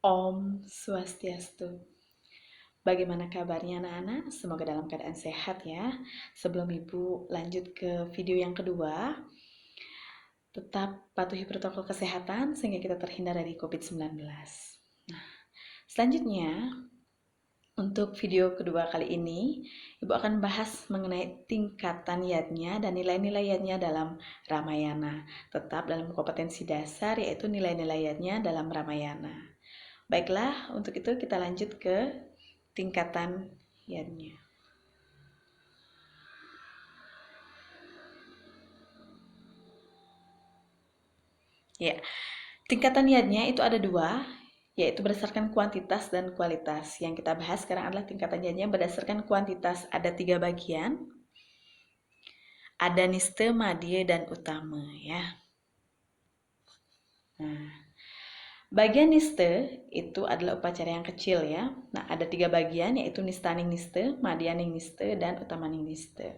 Om Swastiastu. Bagaimana kabarnya anak-anak? Semoga dalam keadaan sehat ya. Sebelum Ibu lanjut ke video yang kedua, tetap patuhi protokol kesehatan sehingga kita terhindar dari COVID-19. Nah, selanjutnya, untuk video kedua kali ini, Ibu akan bahas mengenai tingkatan yadnya dan nilai-nilai yadnya dalam Ramayana. Tetap dalam kompetensi dasar, yaitu nilai-nilai yadnya dalam Ramayana. Baiklah, untuk itu kita lanjut ke tingkatan yadnya. Ya, tingkatan yadnya itu ada dua, yaitu berdasarkan kuantitas dan kualitas. Yang kita bahas sekarang adalah tingkatan yadnya berdasarkan kuantitas. Ada 3 bagian. Ada niste, madhya, dan utama ya. Nah, bagian niste itu adalah upacara yang kecil ya. Nah, ada 3 bagian yaitu nistaning niste, madhyaning niste, dan utamaning niste.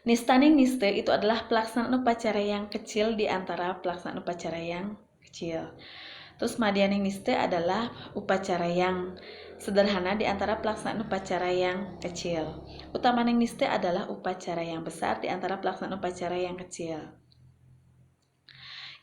Nistaning niste itu adalah pelaksanaan upacara yang kecil di antara pelaksanaan upacara yang kecil. Terus madhyaning niste adalah upacara yang sederhana di antara pelaksanaan upacara yang kecil. Utamaning niste adalah upacara yang besar di antara pelaksanaan upacara yang kecil.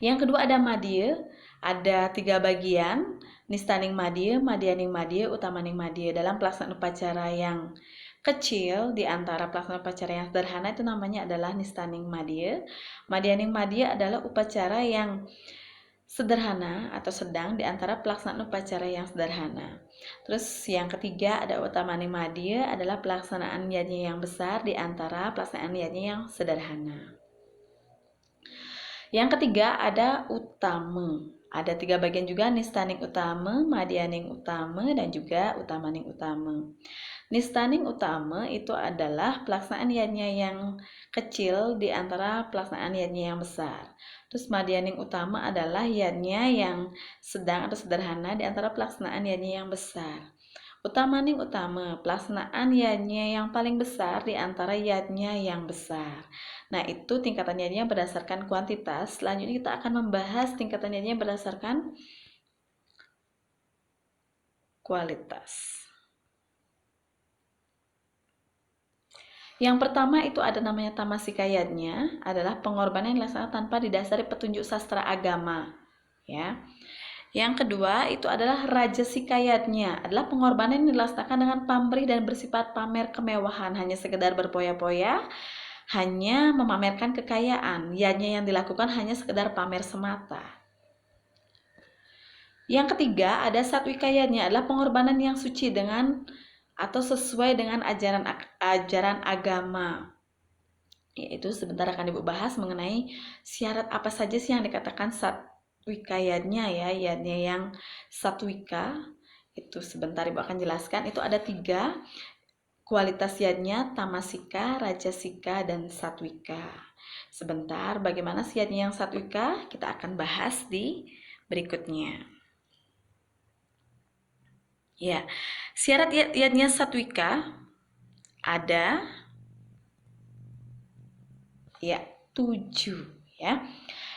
Yang kedua ada madhya, ada 3 bagian, nistaning madhya, madhyaning madhya, utamaning madhya. Dalam pelaksanaan upacara yang kecil di antara pelaksanaan upacara yang sederhana itu namanya adalah nistaning madhya. Madhyaning madhya adalah upacara yang sederhana atau sedang di antara pelaksanaan upacara yang sederhana. Terus yang ketiga ada utamaning madhya adalah pelaksanaan yadnya yang besar di antara pelaksanaan yadnya yang sederhana. Yang ketiga ada utama. Ada 3 bagian juga, nistaning utama, madhyaning utama, dan juga utamaning utama. Nistaning utama itu adalah pelaksanaan yadnya yang kecil di antara pelaksanaan yadnya yang besar. Terus madhyaning utama adalah yadnya yang sedang atau sederhana di antara pelaksanaan yadnya yang besar. Utamaning utama, pelaksanaan yadnya yang paling besar di antara yadnya yang besar. Nah, itu tingkatan yadnya berdasarkan kuantitas. Selanjutnya kita akan membahas tingkatan yadnya berdasarkan kualitas. Yang pertama itu ada namanya tamasika yadnya, adalah pengorbanan yang dilaksanakan tanpa didasari petunjuk sastra agama. Ya. Yang kedua itu adalah rajasika yadnya, adalah pengorbanan yang dilaksanakan dengan pamrih dan bersifat pamer kemewahan, hanya sekedar berpoya-poya, hanya memamerkan kekayaan. Yadnya yang dilakukan hanya sekedar pamer semata. Yang ketiga ada satwika yadnya, adalah pengorbanan yang suci dengan atau sesuai dengan ajaran agama. Yaitu sebentar akan Ibu bahas mengenai syarat apa saja sih yang dikatakan satwika yadnya ya. Yadnya yang satwika itu sebentar Ibu akan jelaskan. Itu ada 3 kualitas yadnya, tamasika, rajasika, dan satwika. Sebentar, bagaimana yadnya yang satwika kita akan bahas di berikutnya. Ya, syarat yadnya satwika ada 7 ya.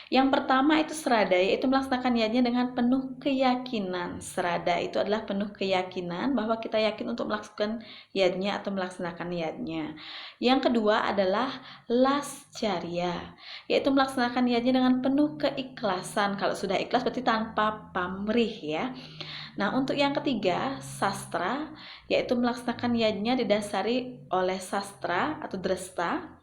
Yang pertama itu serada, yaitu melaksanakan yadnya dengan penuh keyakinan. Serada itu adalah penuh keyakinan bahwa kita yakin untuk melakukan yadnya atau melaksanakan yadnya. Yang kedua adalah lascarya, yaitu melaksanakan yadnya dengan penuh keikhlasan. Kalau sudah ikhlas berarti tanpa pamrih ya. Nah, untuk yang ketiga, sastra, yaitu melaksanakan yadnya didasari oleh sastra atau dresta,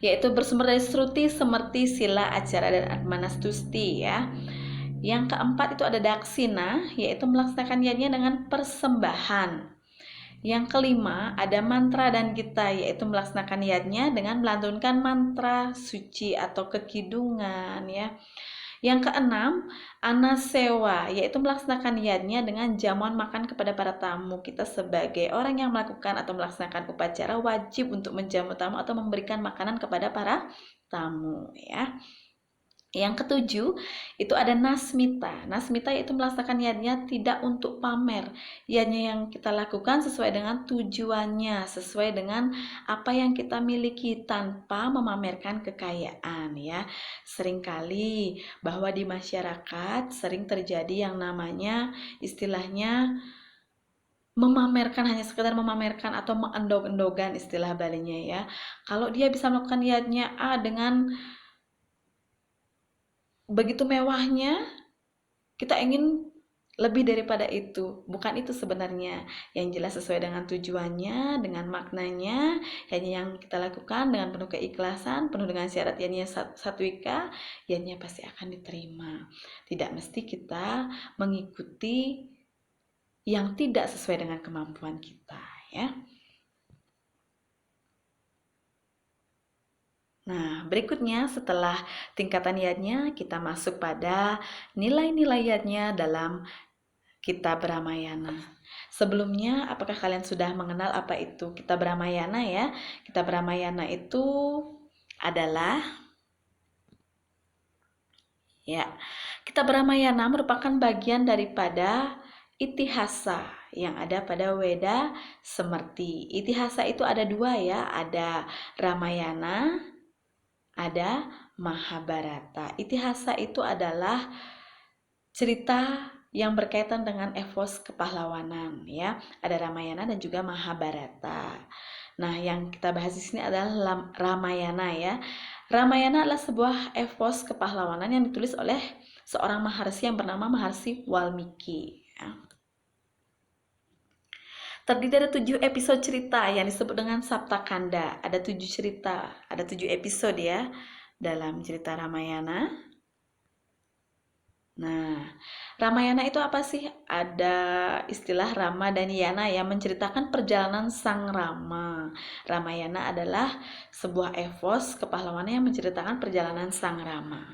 yaitu bersumber dari Sruti, Semerti, Sila, Acara, dan Atmanastusti ya. Yang keempat itu ada daksina, yaitu melaksanakan yadnya dengan persembahan. Yang kelima ada mantra dan gita, yaitu melaksanakan yadnya dengan melantunkan mantra suci atau kekidungan ya. Yang keenam, anasewa, yaitu melaksanakan yadnya dengan jamuan makan kepada para tamu. Kita sebagai orang yang melakukan atau melaksanakan upacara wajib untuk menjamu tamu atau memberikan makanan kepada para tamu ya. Yang ketujuh, itu ada nasmita. Nasmita itu melaksanakan niatnya tidak untuk pamer. Niatnya yang kita lakukan sesuai dengan tujuannya, sesuai dengan apa yang kita miliki tanpa memamerkan kekayaan ya. Seringkali bahwa di masyarakat sering terjadi yang namanya istilahnya memamerkan, hanya sekedar memamerkan atau mengendog-endogan istilah Balinya ya. Kalau dia bisa melakukan niatnya dengan begitu mewahnya, kita ingin lebih daripada itu. Bukan itu sebenarnya. Yang jelas sesuai dengan tujuannya, dengan maknanya, hanya yang kita lakukan dengan penuh keikhlasan, penuh dengan syarat yannya satwika, yannya pasti akan diterima. Tidak mesti kita mengikuti yang tidak sesuai dengan kemampuan kita ya. Nah, berikutnya setelah tingkatan niatnya, kita masuk pada nilai-nilai niatnya dalam Kitab Ramayana. Sebelumnya, apakah kalian sudah mengenal apa itu Kitab Ramayana ya? Kitab Ramayana itu adalah Kitab Ramayana merupakan bagian daripada Itihasa yang ada pada Weda Semerti. Itihasa itu ada dua ya, ada Ramayana, ada Mahabharata. Itihasa itu adalah cerita yang berkaitan dengan epos kepahlawanan ya. Ada Ramayana dan juga Mahabharata. Nah, yang kita bahas di sini adalah Ramayana ya. Ramayana adalah sebuah epos kepahlawanan yang ditulis oleh seorang maharsi yang bernama Maharsi Walmiki ya. Terdiri dari 7 episode cerita yang disebut dengan Saptakanda. Ada 7 cerita, ada 7 episode ya dalam cerita Ramayana. Nah, Ramayana itu apa sih? Ada istilah Rama dan Yana yang menceritakan perjalanan Sang Rama. Ramayana adalah sebuah epos kepahlawanan yang menceritakan perjalanan Sang Rama.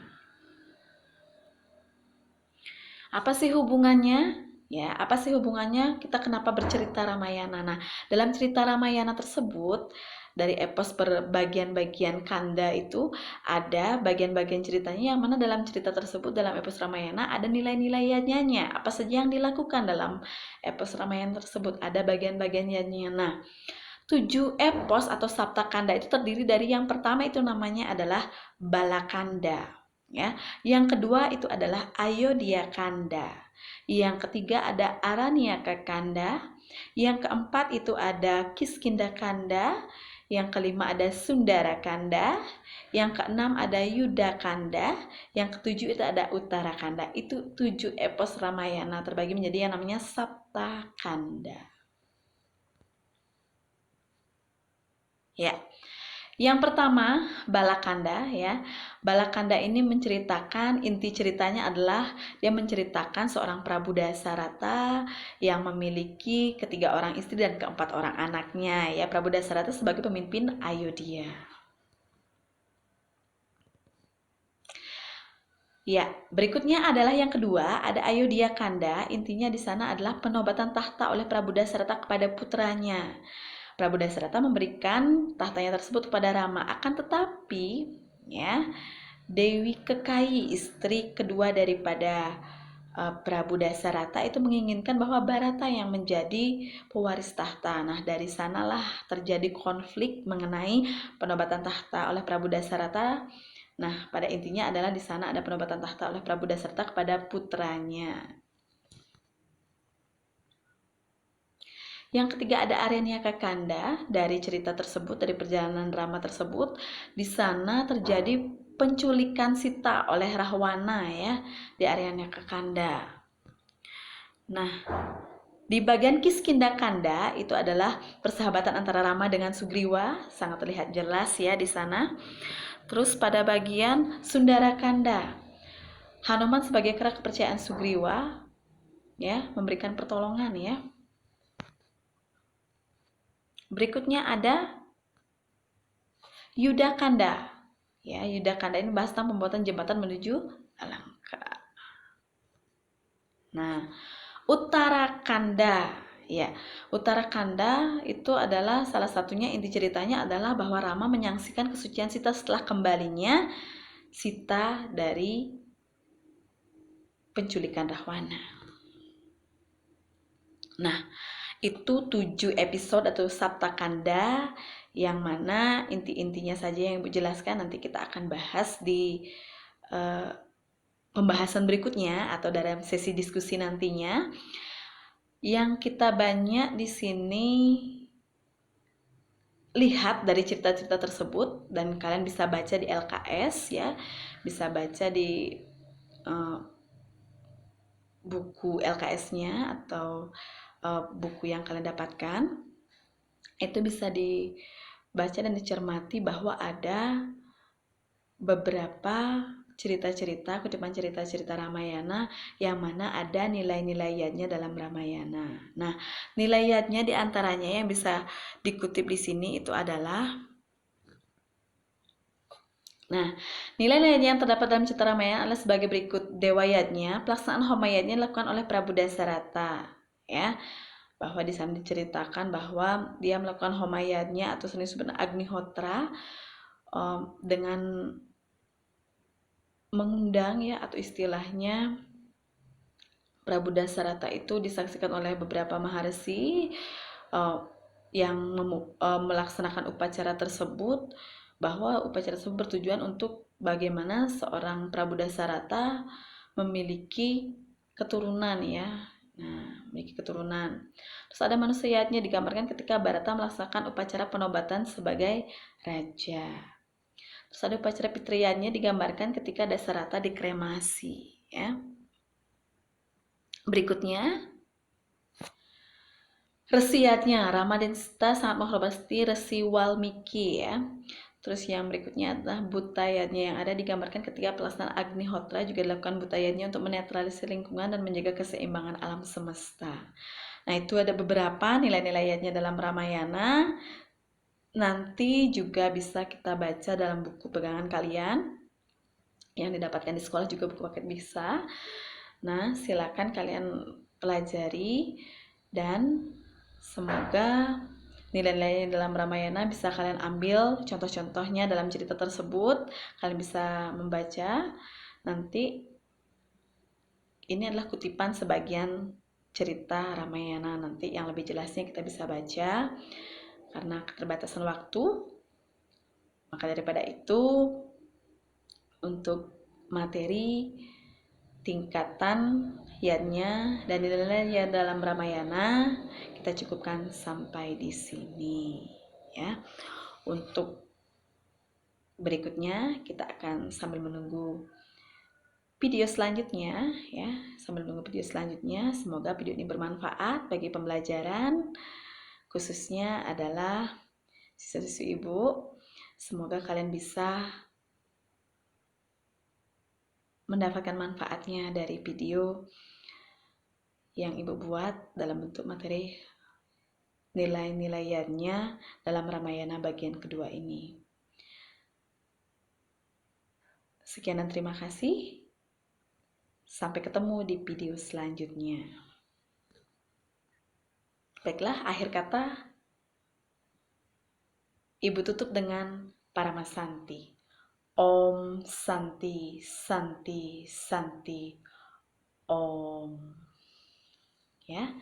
Apa sih hubungannya? Ya, apa sih hubungannya kita kenapa bercerita Ramayana? Nah, dalam cerita Ramayana tersebut, dari epos berbagian-bagian kanda itu ada bagian-bagian ceritanya yang mana dalam cerita tersebut dalam epos Ramayana ada nilai-nilainya. Apa saja yang dilakukan dalam epos Ramayana tersebut? Ada bagian-bagiannya. Nah, 7 epos atau saptakanda itu terdiri dari yang pertama itu namanya adalah Balakanda. Ya, yang kedua itu adalah Ayodhya Kanda. Yang ketiga ada Aranyaka Kanda. Yang keempat itu ada Kiskindha Kanda. Yang kelima ada Sundara Kanda. Yang keenam ada Yuddha Kanda. Yang ketujuh itu ada Uttara Kanda. Itu 7 epos Ramayana terbagi menjadi yang namanya Sapta Kanda. Ya. Yang pertama, Balakanda ya. Balakanda ini menceritakan, inti ceritanya adalah dia menceritakan seorang Prabu Dasarata yang memiliki 3 orang istri dan 4 orang anaknya ya. Prabu Dasarata sebagai pemimpin Ayodhya. Ya, berikutnya adalah yang kedua, ada Ayodhya Kanda. Intinya di sana adalah penobatan tahta oleh Prabu Dasarata kepada putranya. Prabu Dasarata memberikan tahtanya tersebut kepada Rama. Akan tetapi, ya, Dewi Kekayi, istri kedua daripada Prabu Dasarata itu menginginkan bahwa Bharata yang menjadi pewaris tahta. Nah, dari sanalah terjadi konflik mengenai penobatan tahta oleh Prabu Dasarata. Nah, pada intinya adalah di sana ada penobatan tahta oleh Prabu Dasarata kepada putranya. Yang ketiga ada Aranyaka Kanda. Dari cerita tersebut, dari perjalanan Rama tersebut, di sana terjadi penculikan Sita oleh Rahwana ya di Aranyaka Kanda. Nah, di bagian Kiskindha Kanda itu adalah persahabatan antara Rama dengan Sugriwa, sangat terlihat jelas ya di sana. Terus pada bagian Sundara Kanda, Hanuman sebagai kera kepercayaan Sugriwa ya, memberikan pertolongan ya. Berikutnya ada Yuddha Kanda. Ya, Yuddha Kanda ini bahas tentang pembuatan jembatan menuju Alangka. Nah, Uttara Kanda. Ya, Uttara Kanda itu adalah salah satunya inti ceritanya adalah bahwa Rama menyaksikan kesucian Sita setelah kembalinya Sita dari penculikan Rahwana. Nah, itu 7 episode atau Sapta Kanda yang mana inti-intinya saja yang Ibu jelaskan nanti kita akan bahas di pembahasan berikutnya atau dalam sesi diskusi nantinya. Yang kita banyak di sini lihat dari cerita-cerita tersebut, dan kalian bisa baca di LKS ya, bisa baca di buku LKS-nya atau buku yang kalian dapatkan, itu bisa dibaca dan dicermati bahwa ada beberapa cerita-cerita, kutipan cerita-cerita Ramayana yang mana ada nilai-nilainya dalam Ramayana. Nah, nilainya diantaranya yang bisa dikutip di sini itu adalah, nah, nilai-nilai yang terdapat dalam cerita Ramayana adalah sebagai berikut. Dewayatnya, pelaksanaan homayatnya dilakukan oleh Prabu Dasarata, ya, bahwa di sana diceritakan bahwa dia melakukan homayatnya atau seni sebenarnya Agnihotra dengan mengundang ya, atau istilahnya Prabu Dasarata itu disaksikan oleh beberapa maharsi yang melaksanakan upacara tersebut, bahwa upacara tersebut bertujuan untuk bagaimana seorang Prabu Dasarata memiliki keturunan ya. Nah, memiliki keturunan. Terus ada manusianya digambarkan ketika Barata melaksanakan upacara penobatan sebagai raja. Terus ada upacara pitriannya digambarkan ketika Dasarata dikremasi ya. Berikutnya, resiatnya Rama dan Sita sangat menghormati Resi Walmiki ya. Terus yang berikutnya adalah butayatnya yang ada digambarkan ketika pelaksanaan Agnihotra juga dilakukan butayatnya untuk menetralisir lingkungan dan menjaga keseimbangan alam semesta. Nah, itu ada beberapa nilai-nilainya dalam Ramayana. Nanti juga bisa kita baca dalam buku pegangan kalian yang didapatkan di sekolah, juga buku paket bisa. Nah, silakan kalian pelajari dan semoga nilai-nilai dalam Ramayana bisa kalian ambil contoh-contohnya dalam cerita tersebut. Kalian bisa membaca. Nanti ini adalah kutipan sebagian cerita Ramayana. Nanti yang lebih jelasnya kita bisa baca. Karena keterbatasan waktu, maka daripada itu, untuk materi tingkatan yadnya dan nilai-nilai dalam Ramayana kita cukupkan sampai di sini ya. Untuk berikutnya kita akan sambil menunggu video selanjutnya ya, semoga video ini bermanfaat bagi pembelajaran, khususnya adalah siswa-siswi Ibu. Semoga kalian bisa mendapatkan manfaatnya dari video yang Ibu buat dalam bentuk materi nilai-nilaiannya dalam Ramayana bagian kedua ini. Sekian dan terima kasih. Sampai ketemu di video selanjutnya. Baiklah, akhir kata Ibu tutup dengan Paramasanti. Om Santi Santi Santi Om. Ya.